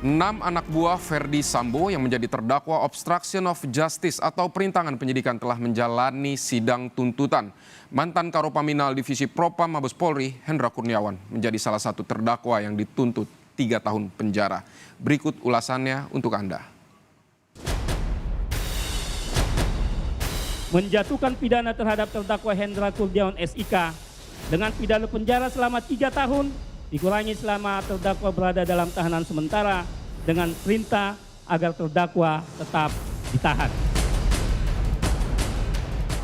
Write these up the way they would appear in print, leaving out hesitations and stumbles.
6 anak buah Verdi Sambo yang menjadi terdakwa obstruction of justice atau perintangan penyidikan telah menjalani sidang tuntutan. Mantan Karopaminal Divisi Propam Mabes Polri, Hendra Kurniawan, menjadi salah satu terdakwa yang dituntut 3 tahun penjara. Berikut ulasannya untuk Anda. Menjatuhkan pidana terhadap terdakwa Hendra Kurniawan SIK dengan pidana penjara selama 3 tahun dikurangi selama terdakwa berada dalam tahanan sementara dengan perintah agar terdakwa tetap ditahan.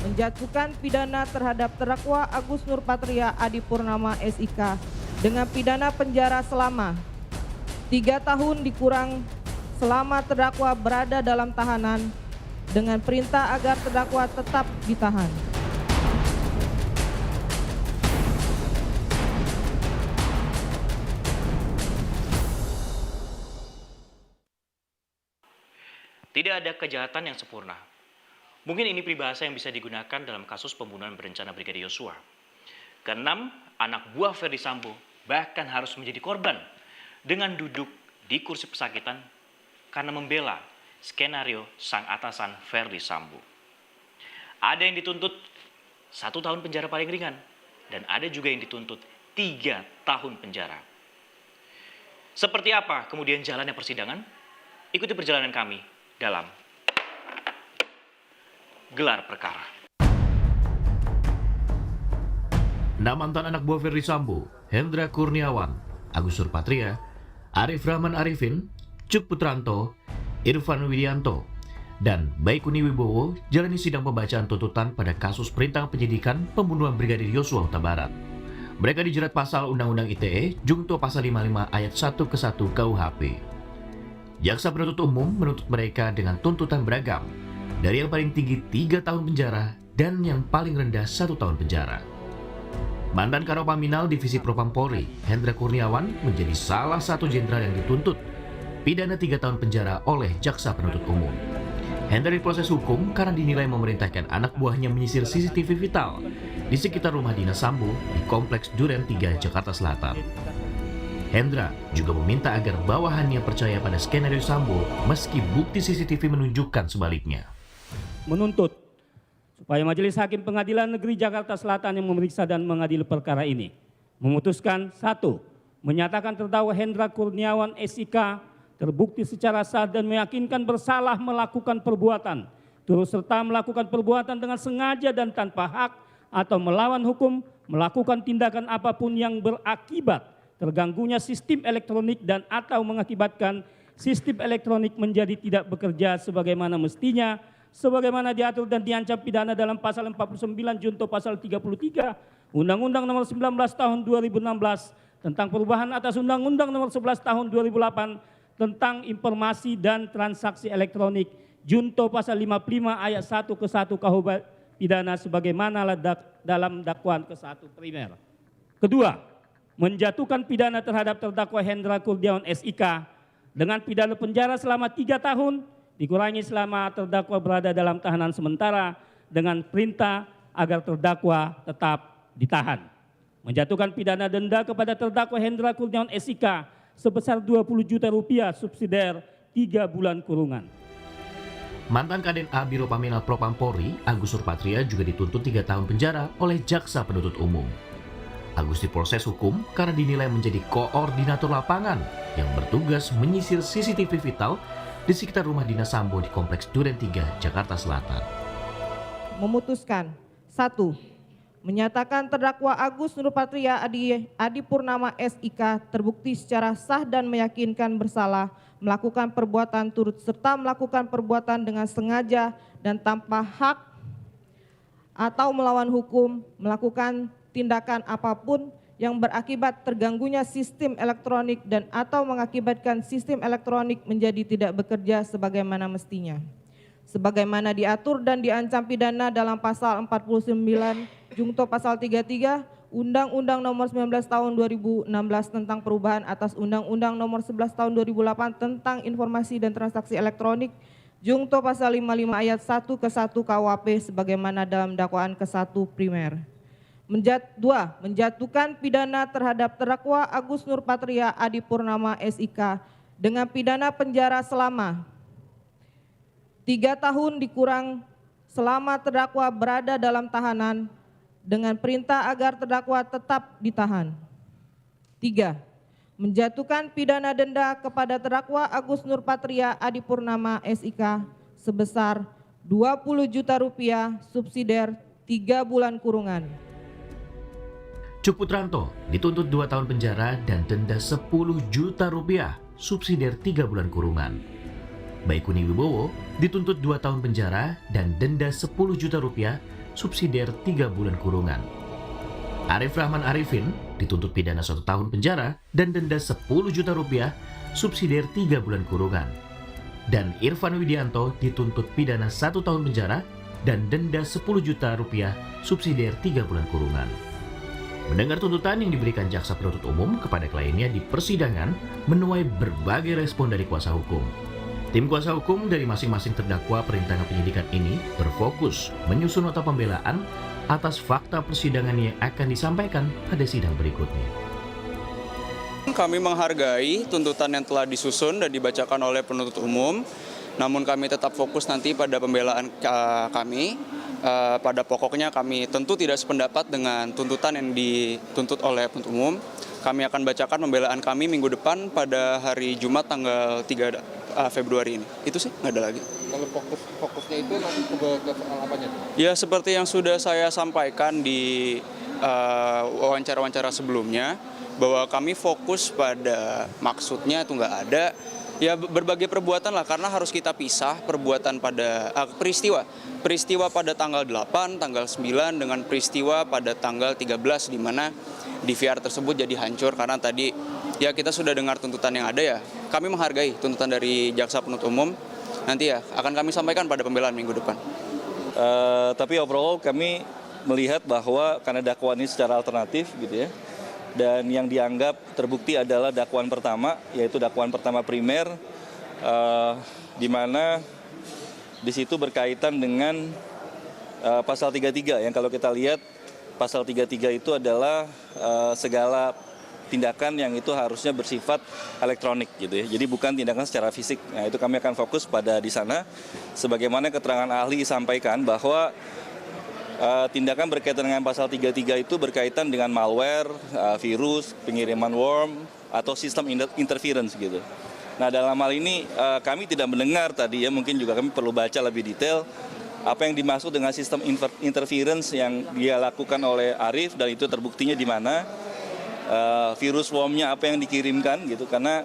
Menjatuhkan pidana terhadap terdakwa Agus Nurpatria Adipurnama SIK dengan pidana penjara selama 3 tahun dikurang selama terdakwa berada dalam tahanan dengan perintah agar terdakwa tetap ditahan. Tidak ada kejahatan yang sempurna. Mungkin ini peribahasa yang bisa digunakan dalam kasus pembunuhan berencana Brigadir Yosua. Keenam, anak buah Verdi Sambo bahkan harus menjadi korban dengan duduk di kursi pesakitan karena membela skenario sang atasan Verdi Sambo. Ada yang dituntut 1 tahun penjara paling ringan dan ada juga yang dituntut 3 tahun penjara. Seperti apa kemudian jalannya persidangan? Ikuti perjalanan kami dalam gelar perkara. 6 mantan anak buah Verdi Sambo, Hendra Kurniawan, Agus Nurpatria, Arif Rahman Arifin, Cuk Putranto, Irfan Widianto, dan Baikuni Wibowo jalani sidang pembacaan tuntutan pada kasus perintangan penyidikan pembunuhan Brigadir Yosua Huta Barat. Mereka dijerat pasal Undang-Undang ITE, Junto pasal 55 ayat 1 ke 1 KUHP. Jaksa penuntut umum menuntut mereka dengan tuntutan beragam, dari yang paling tinggi 3 tahun penjara dan yang paling rendah 1 tahun penjara. Mantan Karopaminal Divisi Propam Polri, Hendra Kurniawan, menjadi salah satu jenderal yang dituntut pidana 3 tahun penjara oleh jaksa penuntut umum. Hendra diproses hukum karena dinilai memerintahkan anak buahnya menyisir CCTV vital di sekitar rumah dinas Sambo di Kompleks Duren 3, Jakarta Selatan. Hendra juga meminta agar bawahannya percaya pada skenario Sambo meski bukti CCTV menunjukkan sebaliknya. Menuntut supaya Majelis Hakim Pengadilan Negeri Jakarta Selatan yang memeriksa dan mengadili perkara ini memutuskan 1. Menyatakan terdakwa Hendra Kurniawan SIK terbukti secara sah dan meyakinkan bersalah melakukan perbuatan, turut serta melakukan perbuatan dengan sengaja dan tanpa hak atau melawan hukum, melakukan tindakan apapun yang berakibat terganggunya sistem elektronik dan atau mengakibatkan sistem elektronik menjadi tidak bekerja sebagaimana mestinya, sebagaimana diatur dan diancam pidana dalam pasal 49 junto pasal 33 Undang-Undang Nomor 19 Tahun 2016 tentang perubahan atas Undang-Undang Nomor 11 Tahun 2008 tentang informasi dan transaksi elektronik junto pasal 55 ayat 1 ke 1 KUHP pidana sebagaimana dalam dakwaan ke-1 primer. Kedua, menjatuhkan pidana terhadap terdakwa Hendra Kurniawan SIK dengan pidana penjara selama 3 tahun dikurangi selama terdakwa berada dalam tahanan sementara dengan perintah agar terdakwa tetap ditahan. Menjatuhkan pidana denda kepada terdakwa Hendra Kurniawan SIK sebesar 20 juta rupiah subsidiar 3 bulan kurungan. Mantan Kaden A Biro Paminal Propam Polri, Agus Nurpatria juga dituntut 3 tahun penjara oleh jaksa penuntut umum. Agus diproses hukum karena dinilai menjadi koordinator lapangan yang bertugas menyisir CCTV vital di sekitar rumah dinas Sambo di Kompleks Duren 3, Jakarta Selatan. Memutuskan 1. Menyatakan terdakwa Agus Nurpatria Adipurnama SIK terbukti secara sah dan meyakinkan bersalah melakukan perbuatan turut serta melakukan perbuatan dengan sengaja dan tanpa hak atau melawan hukum, melakukan tindakan apapun yang berakibat terganggunya sistem elektronik dan atau mengakibatkan sistem elektronik menjadi tidak bekerja sebagaimana mestinya. Sebagaimana diatur dan diancam pidana dalam pasal 49 junto pasal 33 Undang-Undang Nomor 19 Tahun 2016 tentang perubahan atas Undang-Undang Nomor 11 Tahun 2008 tentang informasi dan transaksi elektronik junto pasal 55 ayat 1 ke 1 KUHP sebagaimana dalam dakwaan ke-1 primer. 2. Menjatuhkan pidana terhadap terdakwa Agus Nurpatria Adipurnama SIK dengan pidana penjara selama 3 tahun dikurang selama terdakwa berada dalam tahanan dengan perintah agar terdakwa tetap ditahan. 3. Menjatuhkan pidana denda kepada terdakwa Agus Nurpatria Adipurnama SIK sebesar Rp20 juta subsidiar 3 bulan kurungan. Cuk Putranto dituntut 2 tahun penjara dan denda Rp10 juta subsidiar 3 bulan kurungan. Baikuni Wibowo dituntut 2 tahun penjara dan denda Rp10 juta subsidiar 3 bulan kurungan. Arif Rahman Arifin dituntut pidana 1 tahun penjara dan denda Rp10 juta subsidiar 3 bulan kurungan. Dan Irfan Widianto dituntut pidana 1 tahun penjara dan denda Rp10 juta subsidiar 3 bulan kurungan. Mendengar tuntutan yang diberikan jaksa penuntut umum kepada kliennya di persidangan menuai berbagai respon dari kuasa hukum. Tim kuasa hukum dari masing-masing terdakwa perintangan penyidikan ini berfokus menyusun nota pembelaan atas fakta persidangan yang akan disampaikan pada sidang berikutnya. Kami menghargai tuntutan yang telah disusun dan dibacakan oleh penuntut umum, namun kami tetap fokus nanti pada pembelaan kami. Pada pokoknya kami tentu tidak sependapat dengan tuntutan yang dituntut oleh penuntut umum. Kami akan bacakan pembelaan kami minggu depan pada hari Jumat tanggal 3 Februari ini. Itu sih, nggak ada lagi. Kalau fokusnya itu nanti ke soal apanya? Ya seperti yang sudah saya sampaikan di wawancara-wawancara sebelumnya, bahwa kami fokus pada maksudnya itu nggak ada. Ya berbagai perbuatan lah, karena harus kita pisah perbuatan pada peristiwa pada tanggal 8, tanggal 9 dengan peristiwa pada tanggal 13 di mana DVR tersebut jadi hancur karena tadi ya kita sudah dengar tuntutan yang ada ya. Kami menghargai tuntutan dari jaksa penuntut umum. Nanti ya akan kami sampaikan pada pembelaan minggu depan. Tapi overall kami melihat bahwa karena dakwaan ini secara alternatif gitu ya. Dan yang dianggap terbukti adalah dakwaan pertama, yaitu dakwaan pertama primer, di mana di situ berkaitan dengan pasal 33, yang kalau kita lihat pasal 33 itu adalah segala tindakan yang itu harusnya bersifat elektronik gitu ya. Jadi bukan tindakan secara fisik. Nah, itu kami akan fokus pada di sana. Sebagaimana keterangan ahli sampaikan bahwa tindakan berkaitan dengan pasal 33 itu berkaitan dengan malware, virus, pengiriman worm, atau sistem interference gitu. Nah dalam hal ini kami tidak mendengar tadi ya, mungkin juga kami perlu baca lebih detail apa yang dimaksud dengan sistem interference yang dia lakukan oleh Arif dan itu terbuktinya di mana, virus wormnya apa yang dikirimkan gitu, karena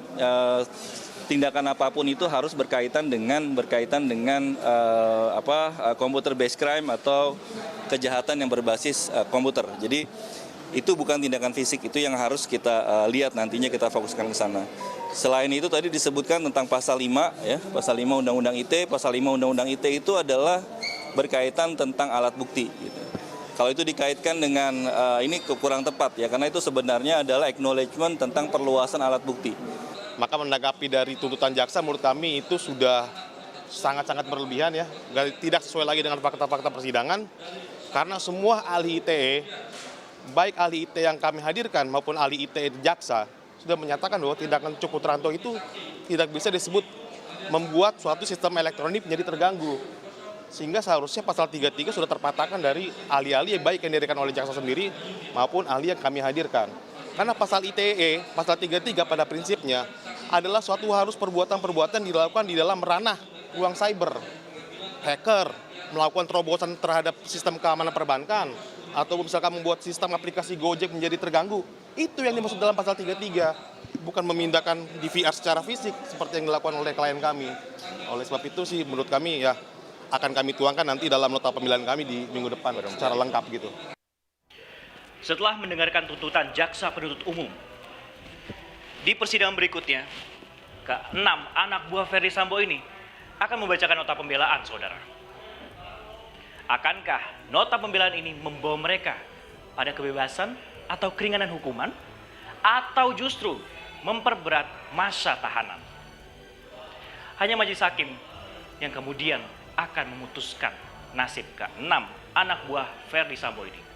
tindakan apapun itu harus berkaitan dengan computer based crime atau kejahatan yang berbasis komputer. Jadi itu bukan tindakan fisik, itu yang harus kita lihat nantinya, kita fokuskan ke sana. Selain itu tadi disebutkan tentang pasal 5 ya, pasal 5 Undang-Undang ITE, pasal 5 Undang-Undang ITE itu adalah berkaitan tentang alat bukti gitu. Kalau itu dikaitkan dengan ini kurang tepat ya, karena itu sebenarnya adalah acknowledgement tentang perluasan alat bukti. Maka menanggapi dari tuntutan jaksa menurut kami itu sudah sangat-sangat berlebihan ya, tidak sesuai lagi dengan fakta-fakta persidangan, karena semua ahli ITE, baik ahli ITE yang kami hadirkan maupun ahli ITE jaksa, sudah menyatakan bahwa tindakan Cuk Putranto itu tidak bisa disebut membuat suatu sistem elektronik menjadi terganggu. Sehingga seharusnya pasal 33 sudah terpatahkan dari ahli-ahli yang baik yang didirikan oleh jaksa sendiri maupun ahli yang kami hadirkan. Karena pasal ITE, pasal 33 pada prinsipnya adalah suatu harus perbuatan-perbuatan dilakukan di dalam ranah ruang cyber. Hacker melakukan terobosan terhadap sistem keamanan perbankan, atau misalkan membuat sistem aplikasi Gojek menjadi terganggu. Itu yang dimaksud dalam pasal 33, bukan memindahkan DVR secara fisik seperti yang dilakukan oleh klien kami. Oleh sebab itu sih menurut kami ya akan kami tuangkan nanti dalam nota pembelaan kami di minggu depan secara lengkap gitu. Setelah mendengarkan tuntutan jaksa penuntut umum, di persidangan berikutnya, ke-6 anak buah Ferdi Sambo ini akan membacakan nota pembelaan, saudara. Akankah nota pembelaan ini membawa mereka pada kebebasan atau keringanan hukuman, atau justru memperberat masa tahanan? Hanya majelis hakim yang kemudian akan memutuskan nasib ke-6 anak buah Ferdi Sambo ini.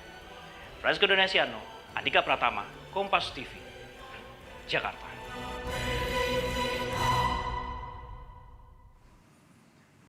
Francisco Donasiano, Andika Pratama, Kompas TV, Jakarta.